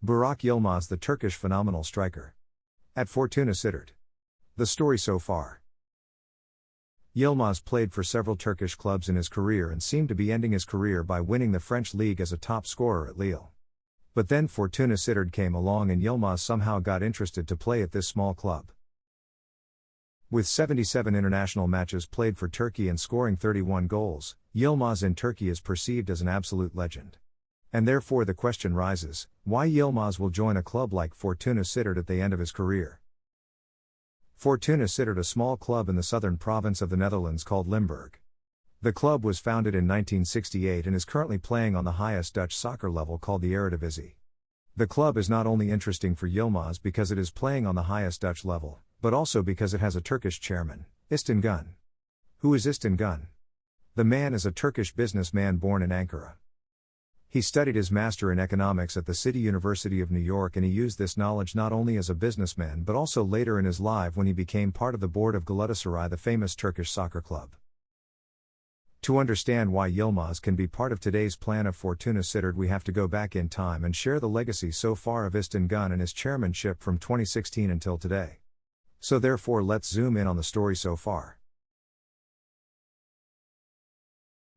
Burak Yilmaz, the Turkish phenomenal striker. At Fortuna Sittard. The story so far. Yilmaz played for several Turkish clubs in his career and seemed to be ending his career by winning the French league as a top scorer at Lille. But then Fortuna Sittard came along and Yilmaz somehow got interested to play at this small club. With 77 international matches played for Turkey and scoring 31 goals, Yilmaz in Turkey is perceived as an absolute legend. And therefore the question rises, why Yilmaz will join a club like Fortuna Sittard at the end of his career. Fortuna Sittard, a small club in the southern province of the Netherlands called Limburg. The club was founded in 1968 and is currently playing on the highest Dutch soccer level called the Eredivisie. The club is not only interesting for Yilmaz because it is playing on the highest Dutch level, but also because it has a Turkish chairman, İstin Gün. Who is İstin Gün? The man is a Turkish businessman born in Ankara. He studied his master in economics at the City University of New York, and he used this knowledge not only as a businessman but also later in his life when he became part of the board of Galatasaray, the famous Turkish soccer club. To understand why Yilmaz can be part of today's plan of Fortuna Sittard, we have to go back in time and share the legacy so far of İstin Gün and his chairmanship from 2016 until today. So therefore let's zoom in on the story so far.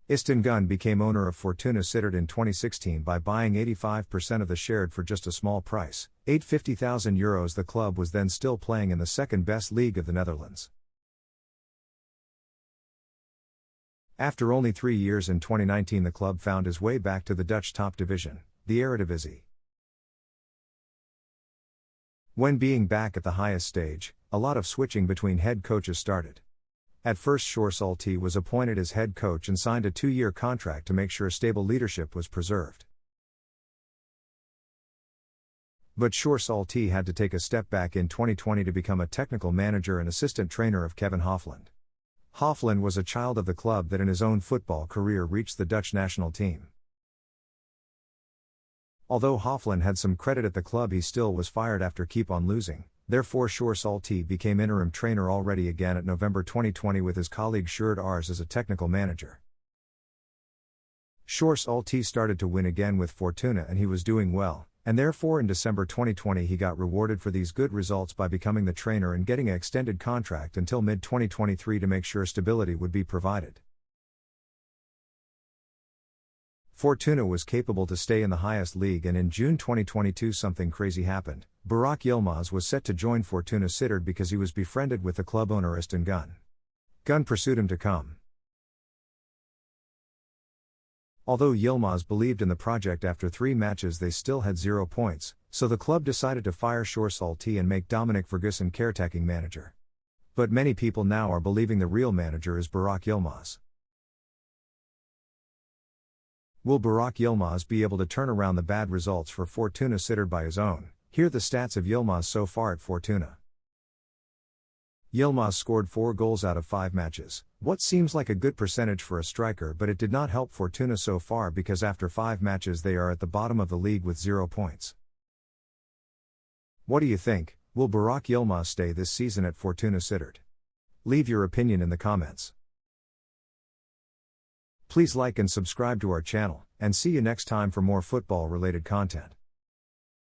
İstin Gün became owner of Fortuna Sittard in 2016 by buying 85% of the shares for just a small price, €850,000. The club was then still playing in the second best league of the Netherlands. After only 3 years in 2019, the club found his way back to the Dutch top division, the Eredivisie. When being back at the highest stage, a lot of switching between head coaches started. At first Sjoerd Schulte was appointed as head coach and signed a 2-year contract to make sure stable leadership was preserved. But Sjoerd Schulte had to take a step back in 2020 to become a technical manager and assistant trainer of Kevin Hofland. Hofland was a child of the club that in his own football career reached the Dutch national team. Although Hofland had some credit at the club, he still was fired after keep on losing. Therefore Sjoerd Schulte became interim trainer already again at November 2020 with his colleague Sjoerd Ars as a technical manager. Sjoerd Schulte started to win again with Fortuna and he was doing well, and therefore in December 2020 he got rewarded for these good results by becoming the trainer and getting an extended contract until mid-2023 to make sure stability would be provided. Fortuna was capable to stay in the highest league, and in June 2022 something crazy happened. Burak Yilmaz was set to join Fortuna Sittard because he was befriended with the club owner İstin Gün. Gün pursued him to come. Although Yilmaz believed in the project, after 3 matches they still had 0 points, so the club decided to fire Sjoerd Schulte and make Dominic Ferguson caretaking manager. But many people now are believing the real manager is Burak Yilmaz. Will Burak Yilmaz be able to turn around the bad results for Fortuna Sittard by his own? Here are the stats of Yilmaz so far at Fortuna. Yilmaz scored 4 goals out of 5 matches, what seems like a good percentage for a striker, but it did not help Fortuna so far because after 5 matches they are at the bottom of the league with 0 points. What do you think? Will Burak Yilmaz stay this season at Fortuna Sittard? Leave your opinion in the comments. Please like and subscribe to our channel, and see you next time for more football related content.